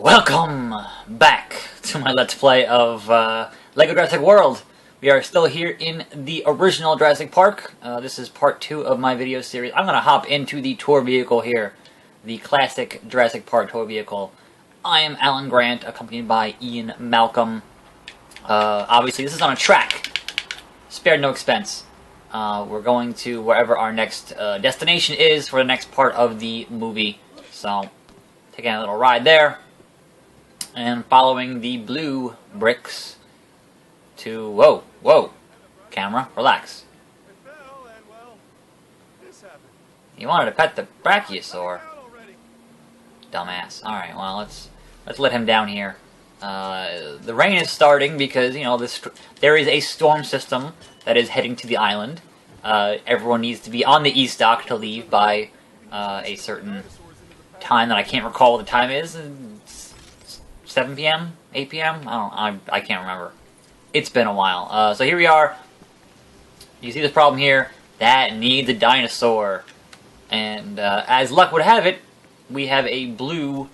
Welcome back to my Let's Play of LEGO Jurassic World. We are still here in the original Jurassic Park. This is part 2 of my video series. I'm going to hop into the tour vehicle here. The classic Jurassic Park tour vehicle. I am Alan Grant, accompanied by Ian Malcolm. Obviously, this is on a track. Spared no expense. We're going to wherever our next destination is for the next part of the movie. So, taking a little ride there. And following the blue bricks to... Whoa, camera, relax. You wanted to pet the brachiosaur. Dumbass. Alright, well, let's let him down here. The rain is starting because, you know, there is a storm system that is heading to the island. Everyone needs to be on the E-Stock to leave by a certain time that I can't recall what the time is. 7 p.m? 8 p.m? I can't remember. It's been a while. So here we are. You see this problem here? That needs a dinosaur. And as luck would have it, we have a blue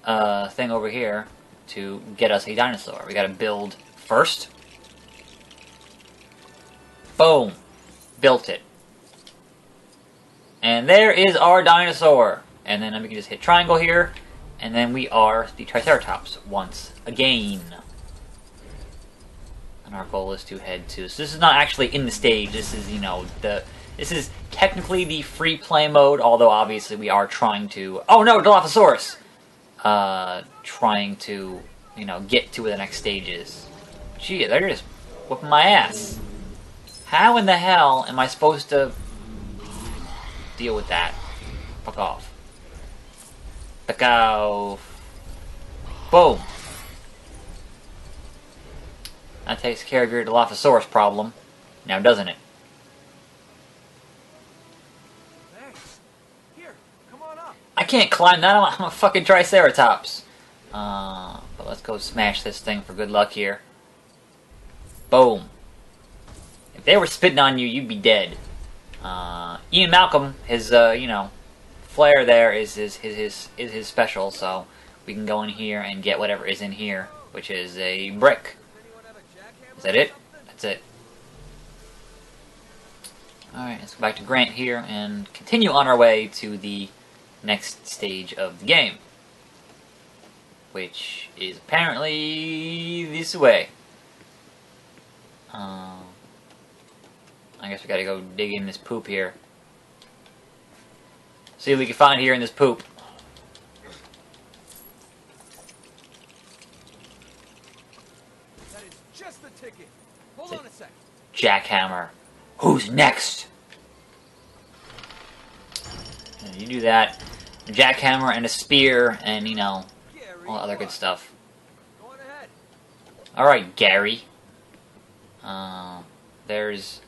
thing over here to get us a dinosaur. We gotta build first. Boom. Built it. And there is our dinosaur. And then we can just hit triangle here. And then we are the Triceratops once again. And our goal is to head to... So this is not actually in the stage. This is, you know, this is technically the free play mode, although obviously we are trying to... Oh no, Dilophosaurus! Trying to, you know, get to where the next stage is. Gee, they're just whooping my ass. How in the hell am I supposed to deal with that? Fuck off. Back out. Boom. That takes care of your Dilophosaurus problem. Now doesn't it? Thanks. Here, come on up. I can't climb that. I'm a fucking Triceratops. But let's go smash this thing for good luck here. Boom. If they were spitting on you, you'd be dead. Ian Malcolm, his you know, flare there is his special, so we can go in here and get whatever is in here, which is a brick. Is that it? That's it. Alright, let's go back to Grant here and continue on our way to the next stage of the game, which is apparently this way. I guess we gotta go dig in this poop here. See what we can find here in this poop. That is just the ticket. Hold on a sec. Jackhammer. Who's next? And you do that. A jackhammer and a spear and, you know, all other good stuff. Go on ahead. Alright, Gary. There's...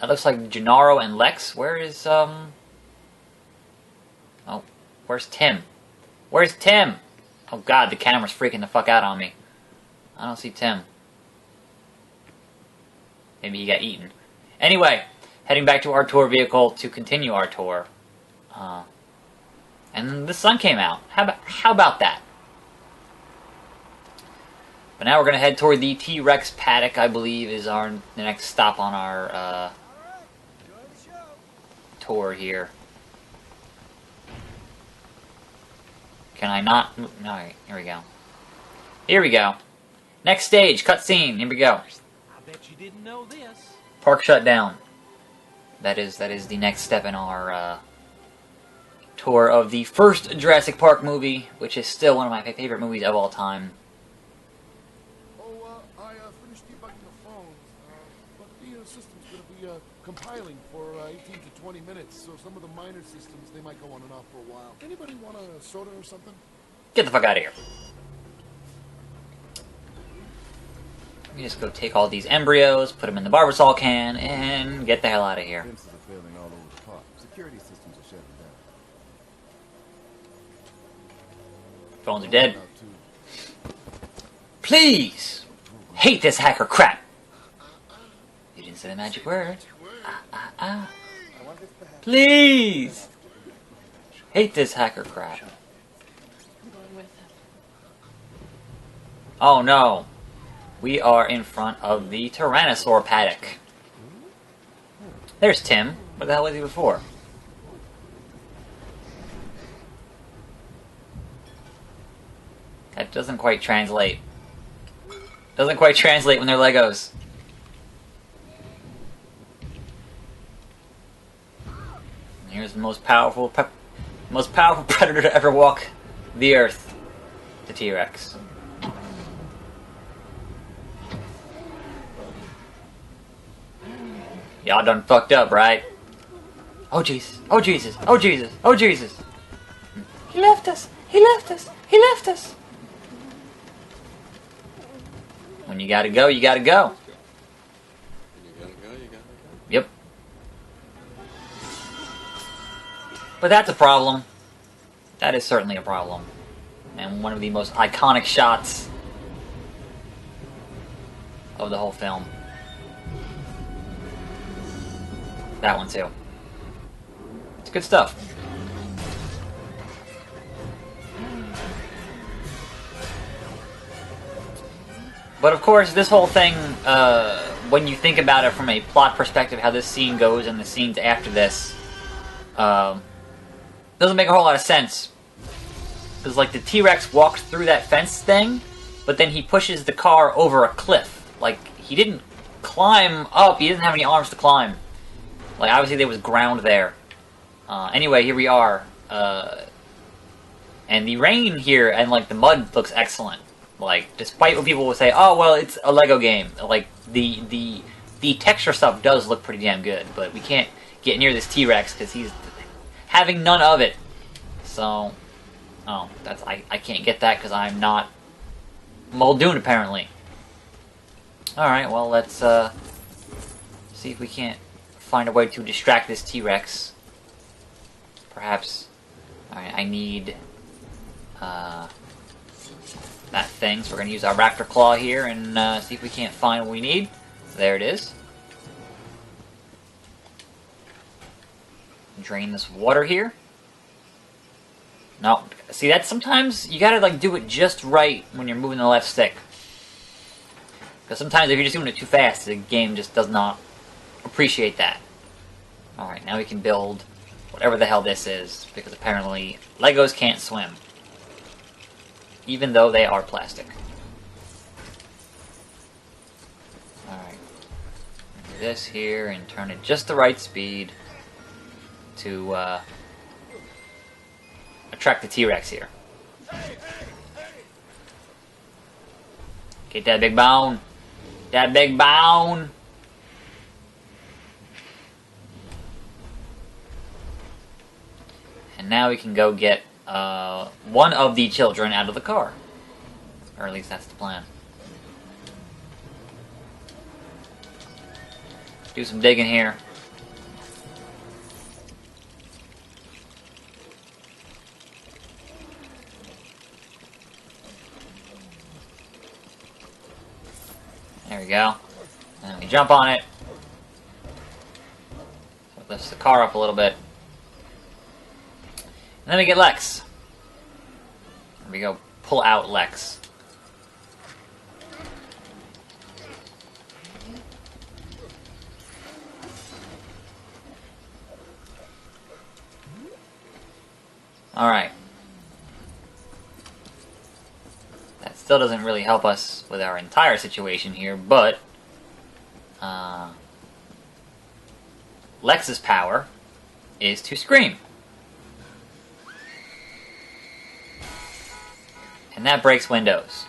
That looks like Gennaro and Lex. Where is, Oh, where's Tim? Where's Tim? Oh god, the camera's freaking the fuck out on me. I don't see Tim. Maybe he got eaten. Anyway, heading back to our tour vehicle to continue our tour. And the sun came out. How about that? But now we're gonna head toward the T-Rex paddock, I believe, is the next stop on our, tour here. Can I not? No, here we go. Here we go. Next stage, cutscene. Here we go. I bet you didn't know this. Park Shutdown. That is the next step in our tour of the first Jurassic Park movie, which is still one of my favorite movies of all time. I finished debugging the phones, but the system's going to be compiling for 18 to 20 minutes, so some of the minor systems, they might go on and off for a while. Anybody want a soda or something? Get the fuck out of here. Let me just go take all these embryos, put them in the Barbasol can, and get the hell out of here. Fences are failing all over the park. Security systems are shutting down. Phones are dead. Please! Hate this hacker crap! You didn't say the magic word. Please! Hate this hacker crap. Oh no! We are in front of the Tyrannosaur paddock. There's Tim. Where the hell was he before? That doesn't quite translate. Doesn't quite translate when they're Legos. Here's the most powerful predator to ever walk the earth. The T-Rex. Y'all done fucked up, right? Oh Jesus! Oh Jesus! Oh Jesus! Oh Jesus! He left us! He left us! He left us! When you gotta go, you gotta go. You gotta go, you gotta go. Yep. But that's a problem. That is certainly a problem. And one of the most iconic shots of the whole film. That one too. It's good stuff. But of course, this whole thing, when you think about it from a plot perspective, how this scene goes and the scenes after this, doesn't make a whole lot of sense. Because, like, the T-Rex walks through that fence thing, but then he pushes the car over a cliff. Like, he didn't climb up, he didn't have any arms to climb. Like, obviously there was ground there. Anyway, here we are. And the rain here and, like, the mud looks excellent. Like, despite what people will say, oh, well, it's a Lego game. Like, the texture stuff does look pretty damn good. But we can't get near this T-Rex because he's having none of it. So, oh, that's I can't get that because I'm not Muldoon, apparently. Alright, well, let's see if we can't find a way to distract this T-Rex. Perhaps. Alright, I need that thing, so we're going to use our Raptor Claw here and see if we can't find what we need. There it is. Drain this water here. No, see, that sometimes you gotta like do it just right when you're moving the left stick. Because sometimes if you're just doing it too fast, the game just does not appreciate that. Alright, now we can build whatever the hell this is, because apparently Legos can't swim. Even though they are plastic. Alright. Do this here and turn it just the right speed to attract the T-Rex here. Get that big bone. That big bone. And now we can go get one of the children out of the car. Or at least that's the plan. Do some digging here. There we go. And then we jump on it. So it lifts the car up a little bit. And then we get Lex. There we go. Pull out Lex. Alright. That still doesn't really help us with our entire situation here, but Lex's power is to scream. And that breaks windows.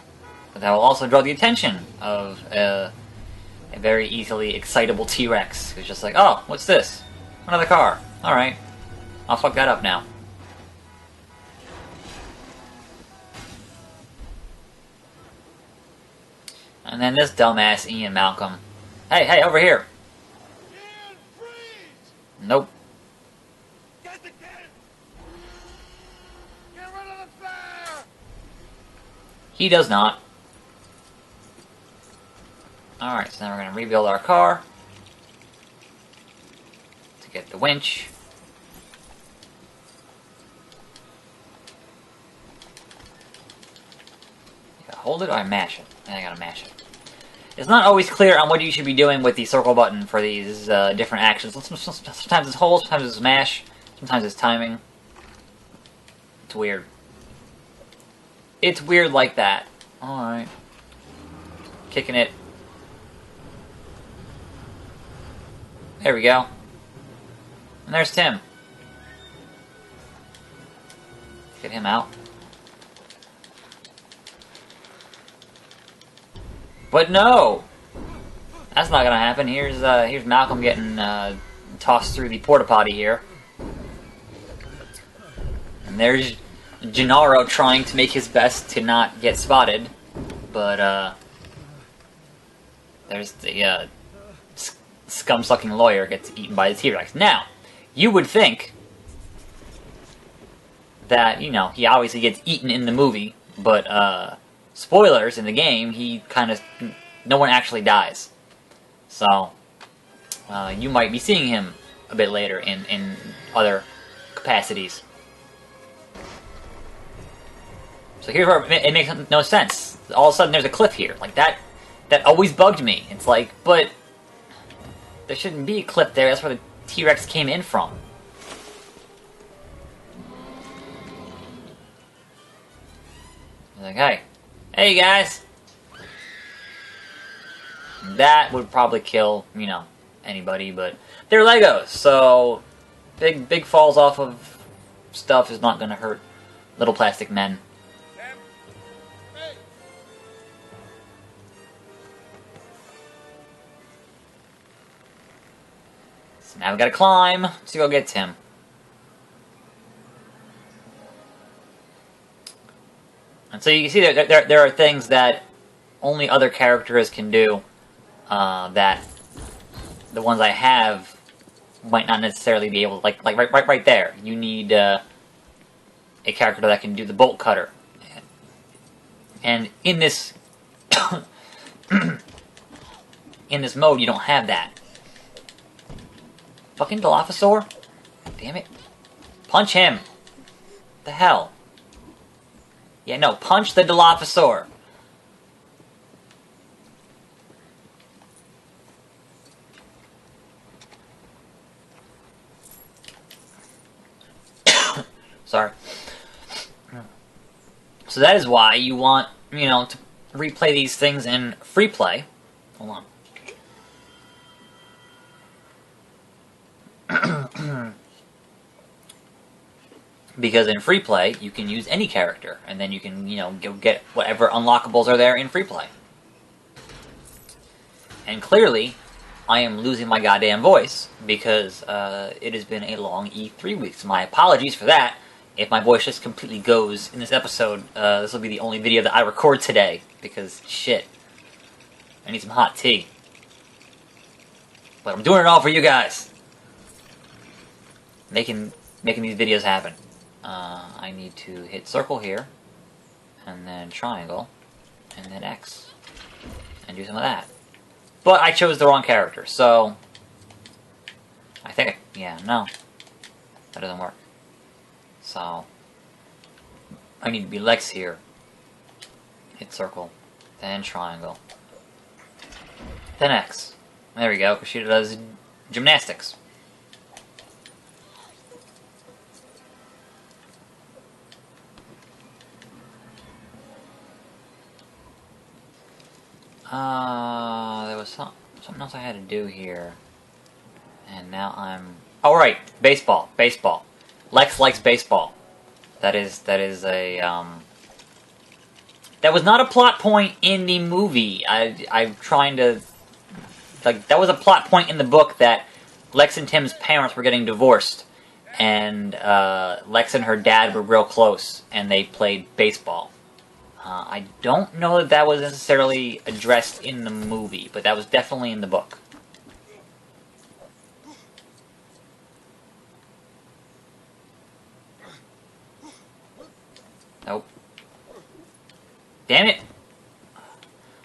But that will also draw the attention of a very easily excitable T-Rex who's just like, oh, what's this? Another car. Alright. I'll fuck that up now. And then this dumbass Ian Malcolm. Hey, hey, over here. Ian, freeze! Nope. Get the kid! Get rid of the bear! He does not. Alright, so now we're going to rebuild our car. To get the winch. You gotta hold it or I mash it? And I gotta mash it. It's not always clear on what you should be doing with the circle button for these different actions. Sometimes it's hold, sometimes it's mash, sometimes it's timing. It's weird. It's weird like that. Alright. Kicking it. There we go. And there's Tim. Get him out. But no! That's not gonna happen. Here's Malcolm getting tossed through the porta potty here. And there's Gennaro trying to make his best to not get spotted. But there's the scum-sucking lawyer gets eaten by the T-Rex. Now, you would think that, you know, he obviously gets eaten in the movie, but spoilers, in the game, he kind of... no one actually dies. So, you might be seeing him a bit later in other capacities. So here's where it makes no sense. All of a sudden there's a cliff here. Like, that always bugged me. It's like, but... there shouldn't be a cliff there. That's where the T-Rex came in from. Like, hey guys! That would probably kill, you know, anybody, but they're Legos, so big falls off of stuff is not gonna hurt little plastic men. Hey. So now we gotta climb to go get Tim. And so you can see that there are things that only other characters can do that the ones I have might not necessarily be able to, like right there. You need a character that can do the bolt cutter. And in this in this mode, you don't have that. Fucking Dilophosaur? Damn it. Punch him. The hell? Yeah, no, punch the Dilophosaur. Sorry. So that is why you want, you know, to replay these things in free play. Hold on. Because in free play, you can use any character, and then you can, you know, go get whatever unlockables are there in free play. And clearly, I am losing my goddamn voice, because it has been a long E3 week. My apologies for that. If my voice just completely goes in this episode, this will be the only video that I record today, because, shit, I need some hot tea. But I'm doing it all for you guys. Making these videos happen. I need to hit circle here, and then triangle, and then X, and do some of that. But I chose the wrong character, so... I think, yeah, no. That doesn't work. So... I need to be Lex here. Hit circle, then triangle, then X. There we go, because she does gymnastics. There was something else I had to do here. And now I'm... oh, right! Baseball. Baseball. Lex likes baseball. That is a, that was not a plot point in the movie. I'm trying to... like, that was a plot point in the book that Lex and Tim's parents were getting divorced. And, Lex and her dad were real close, and they played baseball. I don't know that that was necessarily addressed in the movie, but that was definitely in the book. Nope. Damn it!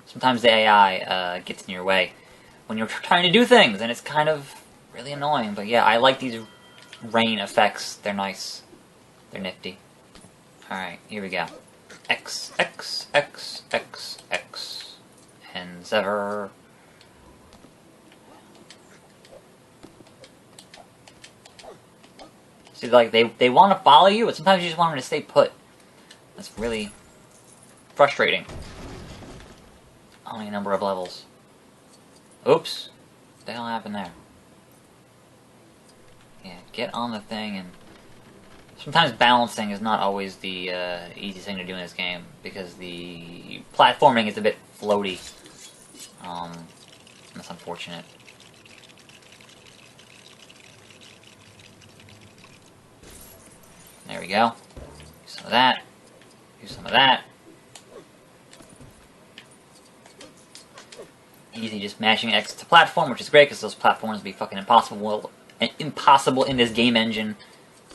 Sometimes the AI gets in your way when you're trying to do things, and it's kind of really annoying. But yeah, I like these rain effects. They're nice. They're nifty. Alright, here we go. X, X, X, X, X. and sever. See, like, they want to follow you, but sometimes you just want them to stay put. That's really frustrating. Only a number of levels. Oops. What the hell happened there? Yeah, get on the thing, and sometimes balancing is not always the easiest thing to do in this game, because the platforming is a bit floaty. That's unfortunate. There we go. Do some of that. Do some of that. Easy, just mashing X to platform, which is great because those platforms be fucking impossible in this game engine.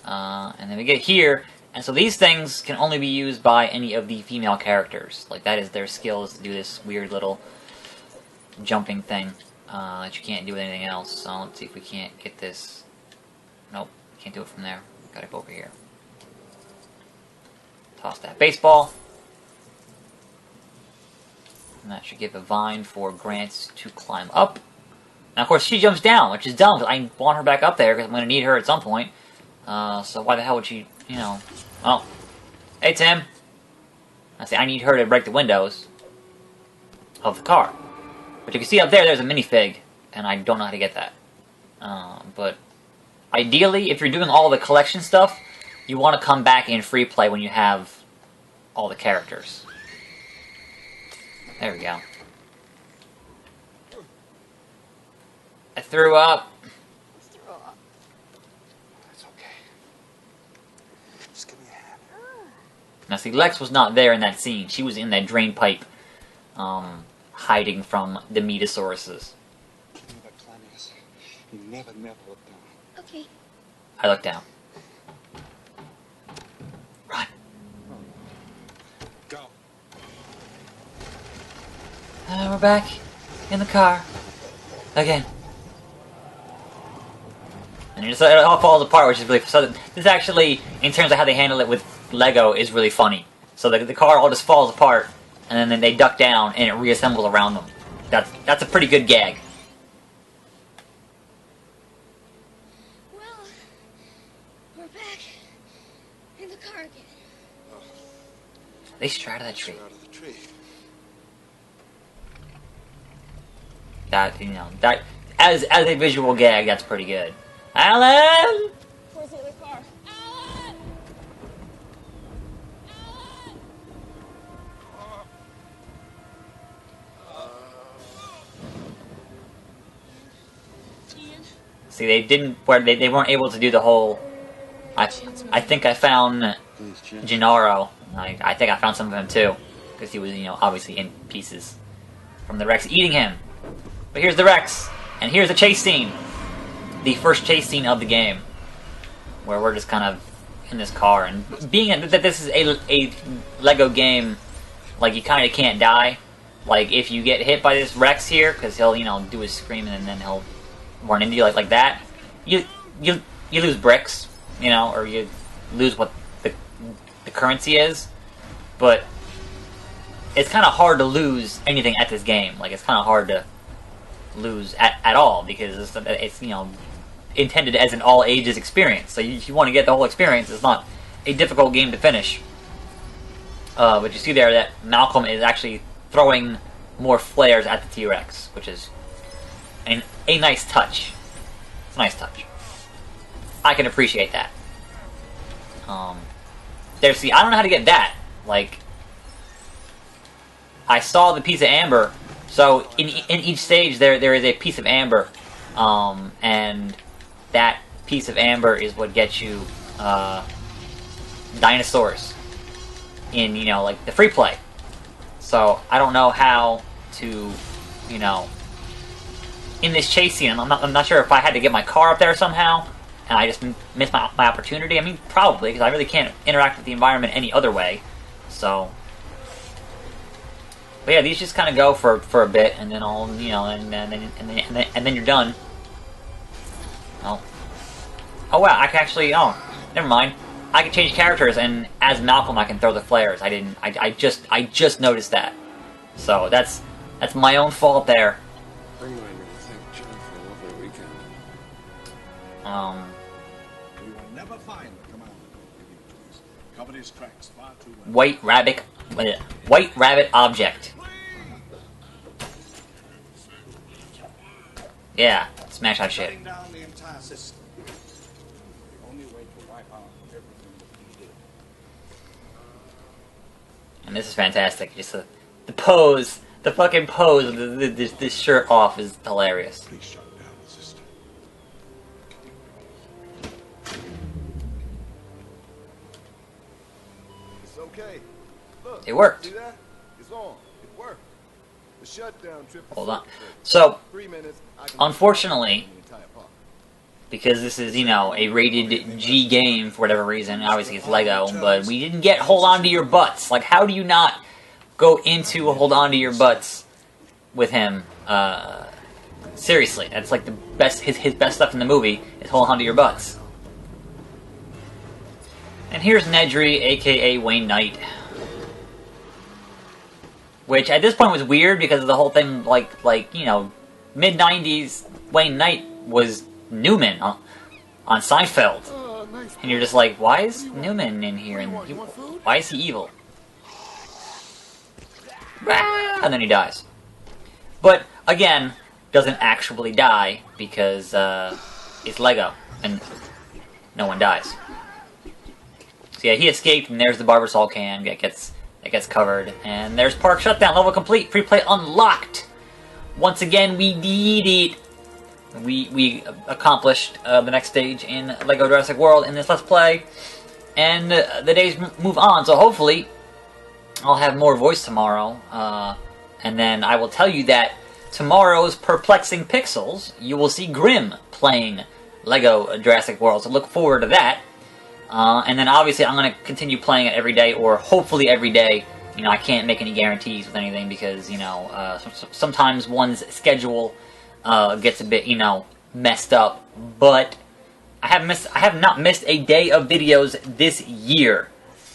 And then we get here, and so these things can only be used by any of the female characters. Like, that is their skill, is to do this weird little jumping thing that you can't do with anything else. So let's see if we can't get this. Nope, can't do it from there. Gotta go over here. Toss that baseball. And that should give a vine for Grant to climb up. Now, of course, she jumps down, which is dumb, because I want her back up there, because I'm going to need her at some point. So why the hell would she, you know... Oh. Hey, Tim. I say, I need her to break the windows of the car. But you can see up there, there's a minifig, and I don't know how to get that. But ideally, if you're doing all the collection stuff, you want to come back in free play when you have all the characters. There we go. I threw up. It's okay. Just give me a hand. Now see, Lex was not there in that scene. She was in that drain pipe, hiding from the Metasauruses. You never look down. Okay. I looked down. Run. Go. We're back in the car again. And it all falls apart, which is really... So this actually, in terms of how they handle it with Lego, is really funny. So the car all just falls apart, and then they duck down, and it reassembles around them. That's a pretty good gag. Well, we're back in the car again. They should try out of that tree. Out of the tree. That, you know, that as a visual gag, that's pretty good. Alan! Where's the other car? Alan! Ian? See, they weren't able to do the whole... I think I found Gennaro. I think I found some of him too. Because he was, you know, obviously in pieces from the Rex eating him. But here's the Rex, and here's the chase scene. The first chase scene of the game, where we're just kind of in this car, and being that this is a Lego game, like, you kind of can't die. Like, if you get hit by this Rex here, because he'll, you know, do his scream and then he'll run into you like that, you lose bricks, you know, or you lose what the currency is. But it's kind of hard to lose anything at this game. Like, it's kind of hard to lose at all, because it's, you know, intended as an all ages experience. So if you want to get the whole experience, it's not a difficult game to finish. But you see there that Malcolm is actually throwing more flares at the T-Rex, which is a nice touch. Nice touch. I can appreciate that. There, see, I don't know how to get that. Like, I saw the piece of amber. So in each stage there is a piece of amber, and that piece of amber is what gets you dinosaurs in, you know, like the free play. So I don't know how to, you know, in this chase scene, I'm not sure if I had to get my car up there somehow, and I just missed my opportunity. I mean, probably, because I really can't interact with the environment any other way. So. But yeah, these just kind of go for a bit, and then all, you know, and then you're done. Oh wow, I can actually, oh, never mind. I can change characters, and as Malcolm, I can throw the flares. I just noticed that. So that's That's my own fault there. Remind me to thank Jen for a lovely weekend. We will never find the command. Cover his tracks far too well. White rabbit object. Yeah, smash that shit. Shutting down the entire system. The only way to wipe out everything that we did. And this is fantastic. Just the pose, the fucking pose of this shirt off is hilarious. Please shut down the system. It's okay. Look, It worked. see that? It's on. It worked. The shutdown trip. Hold on. So, 3 minutes. I can unfortunately, the entire park. because this is, you know, a rated G game for whatever reason, obviously it's Lego, but we didn't get Hold On to Your Butts. Like, how do you not go into Hold On to Your Butts with him? Seriously, that's like the best, his best stuff in the movie is Hold On to Your Butts. And here's Nedry, aka Wayne Knight. Which at this point was weird because of the whole thing, like you know, mid-90s Wayne Knight was Newman on Seinfeld. Nice. And you're just like, why is Newman in here? And why is he evil? And then he dies. But, again, doesn't actually die because it's Lego and no one dies. So yeah, he escaped and there's the Barbasol can that gets covered. And there's Park Shutdown, level complete, free play unlocked. Once again, we did it. We accomplished the next stage in Lego Jurassic World in this Let's Play. And the days move on, so hopefully I'll have more voice tomorrow. And then I will tell you that tomorrow's Perplexing Pixels, you will see Grim playing Lego Jurassic World. So look forward to that. And then obviously I'm going to continue playing it every day, or hopefully every day. You know, I can't make any guarantees with anything because, you know, sometimes one's schedule gets a bit, you know, messed up. But I have not missed a day of videos this year.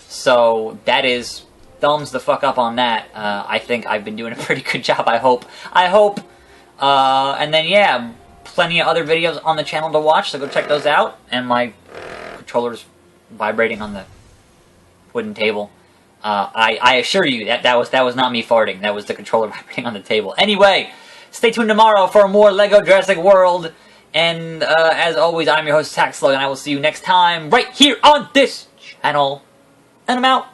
So that is thumbs the fuck up on that. I think I've been doing a pretty good job, I hope. And then, yeah, plenty of other videos on the channel to watch, so go check those out. And my controller's vibrating on the wooden table. I assure you that was not me farting. That was the controller vibrating on the table. Anyway, stay tuned tomorrow for more Lego Jurassic World. And as always, I'm your host, Taxlog, and I will see you next time right here on this channel. And I'm out.